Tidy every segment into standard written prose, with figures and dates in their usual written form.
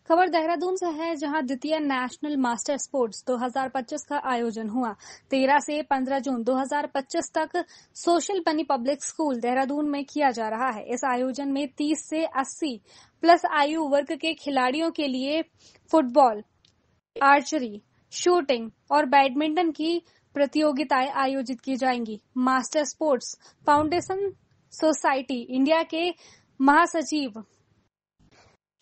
खबर देहरादून से है, जहां द्वितीय नेशनल मास्टर स्पोर्ट्स 2025 का आयोजन हुआ। 13 से 15 जून 2025 तक सोशल बनी पब्लिक स्कूल देहरादून में किया जा रहा है। इस आयोजन में 30 से 80 प्लस आयु वर्ग के खिलाड़ियों के लिए फुटबॉल, आर्चरी, शूटिंग और बैडमिंटन की प्रतियोगिताएं आयोजित की जाएंगी। Master sports foundation society India के महासचिव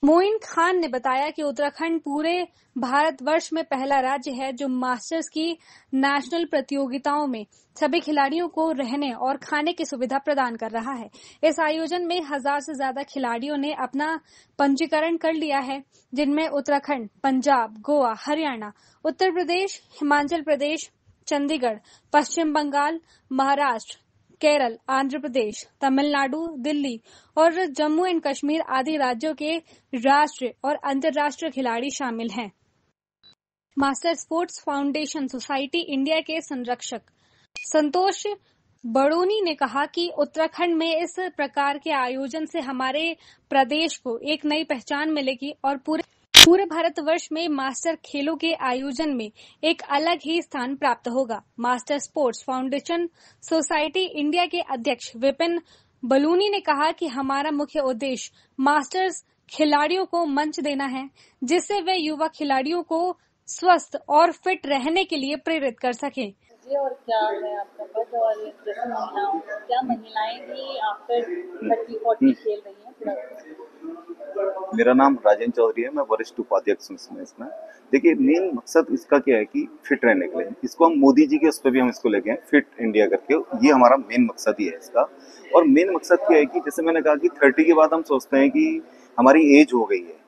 मोइन खान ने बताया कि उत्तराखंड पूरे भारतवर्ष में पहला राज्य है जो मास्टर्स की नेशनल प्रतियोगिताओं में सभी खिलाड़ियों को रहने और खाने की सुविधा प्रदान कर रहा है। इस आयोजन में 1000 से ज्यादा खिलाड़ियों ने अपना पंजीकरण कर लिया है, जिनमें उत्तराखंड, पंजाब, गोवा, हरियाणा, उत्तर प्रदेश, हिमाचल प्रदेश, चंडीगढ़, पश्चिम बंगाल, महाराष्ट्र, केरल, आंध्र प्रदेश, तमिलनाडु, दिल्ली और जम्मू एंड कश्मीर आदि राज्यों के राष्ट्रीय और अंतर्राष्ट्रीय खिलाड़ी शामिल हैं। Master sports foundation society India के संरक्षक संतोष बड़ोनी ने कहा कि उत्तराखंड में इस प्रकार के आयोजन से हमारे प्रदेश को एक नई पहचान मिलेगी और पूरे भारतवर्ष में मास्टर खेलों के आयोजन में एक अलग ही स्थान प्राप्त होगा। Master sports foundation society India के अध्यक्ष विपिन बलूनी ने कहा कि हमारा मुख्य उद्देश्य मास्टर्स खिलाड़ियों को मंच देना है, जिससे वे युवा खिलाड़ियों को स्वस्थ और फिट रहने के लिए प्रेरित कर सकें। और क्या है आपका पद, और जैसे महिलाओं, क्या महिलाएं भी आफ्टर 30-40 खेल रही हैं? मेरा नाम राजेंद्र चौधरी है, मैं वरिष्ठ उपाध्यक्ष हूँ इसमें। देखिए, मेन मकसद इसका क्या है कि फिट रहने के लिए, इसको हम मोदी जी के उस पर भी हम इसको लेके हैं, फिट इंडिया करके, ये हमारा मेन मकसद ही है इसका। और मेन मकसद क्या है कि जैसे मैंने कहा कि 30 के बाद हम सोचते हैं कि हमारी एज हो गई है।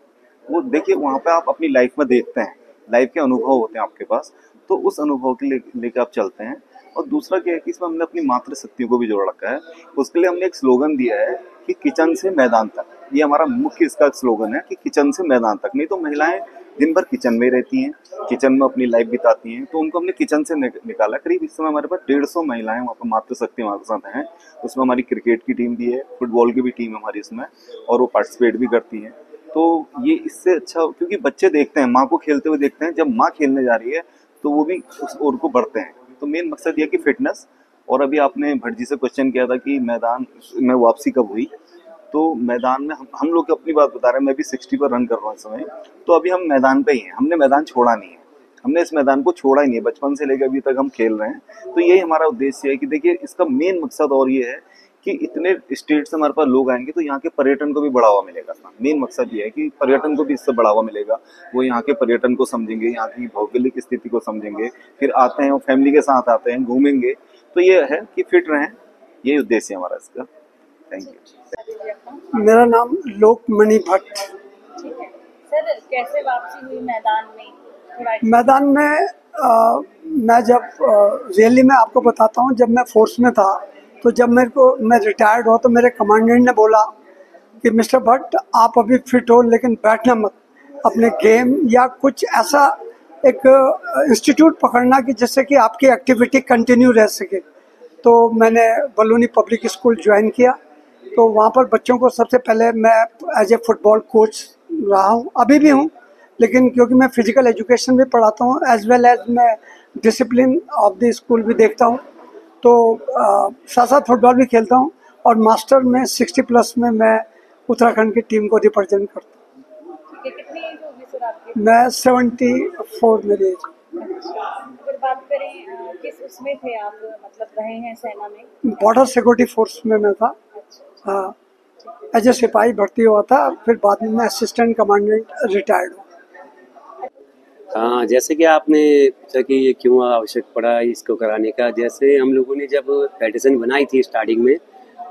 वो देखिए, वहाँ पे आप अपनी लाइफ में देखते हैं, लाइफ के अनुभव होते हैं आपके पास, तो उस अनुभव के लेके आप चलते हैं। और दूसरा क्या है कि इसमें हमने अपनी मातृशक्तियों को भी जोड़ रखा है। उसके लिए हमने एक स्लोगन दिया है कि किचन से मैदान तक। ये हमारा मुख्य इसका स्लोगन है कि किचन से मैदान तक। नहीं तो महिलाएं दिन भर किचन में रहती हैं, किचन में अपनी लाइफ बिताती हैं, तो उनको हमने किचन से निकाला। करीब इस समय हमारे पास 150 महिलाएं वहाँ पर मातृशक्ति हमारे साथ हैं। उसमें हमारी क्रिकेट की टीम भी है, फुटबॉल की भी टीम है हमारी इसमें, और वो पार्टिसिपेट भी करती हैं। तो ये इससे अच्छा, क्योंकि बच्चे देखते हैं माँ को खेलते हुए, देखते हैं जब माँ खेलने जा रही है तो वो भी उस ओर को बढ़ते हैं। तो मेन मकसद ये कि फिटनेस। और अभी आपने भट्ट जी से क्वेश्चन किया था कि मैदान में वापसी कब हुई, तो मैदान में हम लोग अपनी बात बता रहे हैं। मैं भी 60 पर रन कर रहा हूँ इस समय, तो अभी हम मैदान पे ही हैं। हमने मैदान छोड़ा नहीं है, हमने इस मैदान को छोड़ा ही नहीं है। बचपन से लेकर अभी तक हम खेल रहे हैं। तो यही हमारा उद्देश्य है कि देखिए, इसका मेन मकसद और ये है कि इतने स्टेट से हमारे पास लोग आएंगे तो यहाँ के पर्यटन को भी बढ़ावा मिलेगा। मेन मकसद ये है कि पर्यटन को भी इससे बढ़ावा मिलेगा। वो यहाँ के पर्यटन को समझेंगे, यहाँ की भौगोलिक स्थिति को समझेंगे, फिर आते हैं, वो फैमिली के साथ आते हैं, घूमेंगे। तो ये है कि फिट रहें, यही उद्देश्य है हमारा इसका। Thank you. मेरा नाम लोकमणि भट्ट। सर, कैसे वापसी हुई मैदान में? मैदान में मैं जब रियली मैं आपको बताता हूँ, जब मैं फोर्स में था, तो जब मैं रिटायर्ड हुआ तो मेरे कमांडेंट ने बोला कि मिस्टर भट्ट, आप अभी फिट हो लेकिन बैठना मत, अपने गेम या कुछ ऐसा एक इंस्टीट्यूट पकड़ना कि जिससे कि आपकी एक्टिविटी कंटिन्यू रह सके। तो मैंने बलूनी पब्लिक स्कूल ज्वाइन किया। तो वहाँ पर बच्चों को सबसे पहले मैं एज ए फुटबॉल कोच रहा हूँ, अभी भी हूँ, लेकिन क्योंकि मैं फिजिकल एजुकेशन भी पढ़ाता हूँ एज वेल एज मैं डिसिप्लिन ऑफ द स्कूल भी देखता हूँ, तो साथ साथ फुटबॉल भी खेलता हूँ। और मास्टर में 60 प्लस में मैं उत्तराखंड की टीम को रिप्रेजेंट करता हूँ। कितनी एज होगी सर आपकी? मैं 74 मेरी एज। अगर बात करें किस उसमें थे आप, मतलब रहे हैं सेना में? बॉर्डर सिक्योरिटी फोर्स में मैं था। हाँ, एज ए सिपाही भर्ती हुआ था, फिर बाद में मैं असिस्टेंट कमांडेंट रिटायर्ड हुआ। हाँ, जैसे कि आपने पूछा कि ये क्यों आवश्यक पड़ा इसको कराने का। जैसे हम लोगों ने जब फेडरेशन बनाई थी स्टार्टिंग में,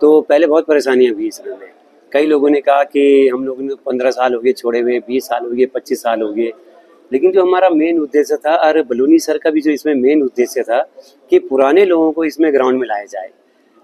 तो पहले बहुत परेशानियां हुई इसमें। कई लोगों ने कहा कि हम लोगों ने 15 साल हो गए छोड़े हुए, 20 साल हो गए, 25 साल हो गए। लेकिन जो हमारा मेन उद्देश्य था, और बलूनी सर का भी जो इसमें मेन उद्देश्य था कि पुराने लोगों को इसमें ग्राउंड में लाया जाए,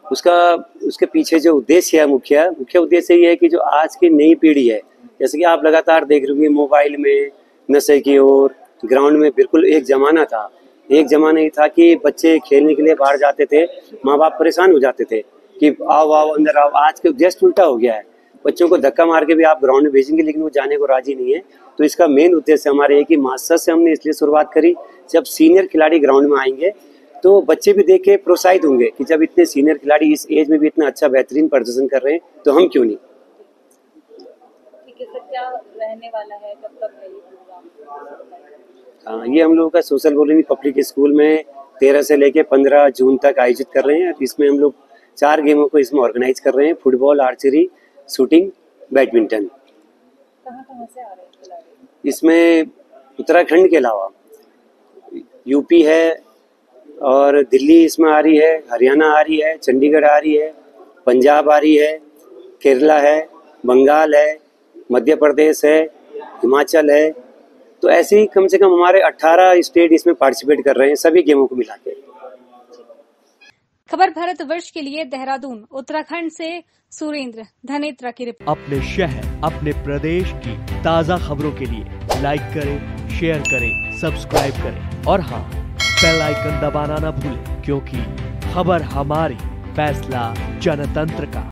उसके पीछे जो उद्देश्य है, मुख्य उद्देश्य ये है कि जो आज की नई पीढ़ी है, जैसे कि आप लगातार देख रहे होंगे मोबाइल में, नशे की ओर, ग्राउंड में बिल्कुल एक जमाना था। एक जमाना ये था कि बच्चे खेलने के लिए बाहर जाते थे, माँ बाप परेशान हो जाते थे कि आओ अंदर आओ। आज के जस्ट उल्टा हो गया है। बच्चों को धक्का मार के भी आप ग्राउंड में भेजेंगे, लेकिन वो जाने को राजी नहीं है। तो इसका मेन उद्देश्य हमारे है कि मास्टर से हमने इसलिए शुरुआत करी, जब सीनियर खिलाड़ी ग्राउंड में आएंगे तो बच्चे भी देख के प्रोत्साहित होंगे कि जब इतने सीनियर खिलाड़ी इस एज में भी इतना अच्छा बेहतरीन प्रदर्शन कर रहे हैं तो हम क्यों नहीं। ठीक है सर, क्या रहने वाला है, कब तक है ये प्रोग्राम? हाँ, ये हम लोगों का सोशल बोलिंग पब्लिक स्कूल में 13 से लेके 15 जून तक आयोजित कर रहे हैं। इसमें हम लोग 4 गेमों को इसमें ऑर्गेनाइज कर रहे हैं, फुटबॉल, आर्चरी, शूटिंग, बैडमिंटन। कहाँ से आ रहे हैं खिलाड़ी? इसमें उत्तराखंड के अलावा यूपी है और दिल्ली इसमें आ रही है, हरियाणा आ रही है, चंडीगढ़ आ रही है, पंजाब आ रही है, केरला है, बंगाल है, मध्य प्रदेश है, हिमाचल है। तो ऐसे ही कम से कम हमारे 18 स्टेट इसमें पार्टिसिपेट कर रहे हैं, सभी गेमों को मिला के। खबर भारतवर्ष के लिए देहरादून उत्तराखंड से सुरेंद्र धनेत्रा की रिपोर्ट। अपने शहर, अपने प्रदेश की ताज़ा खबरों के लिए लाइक करें, शेयर करें, सब्सक्राइब करें और हाँ, बेल आइकन दबाना ना भूलें, क्योंकि खबर हमारी, फैसला जनतंत्र का।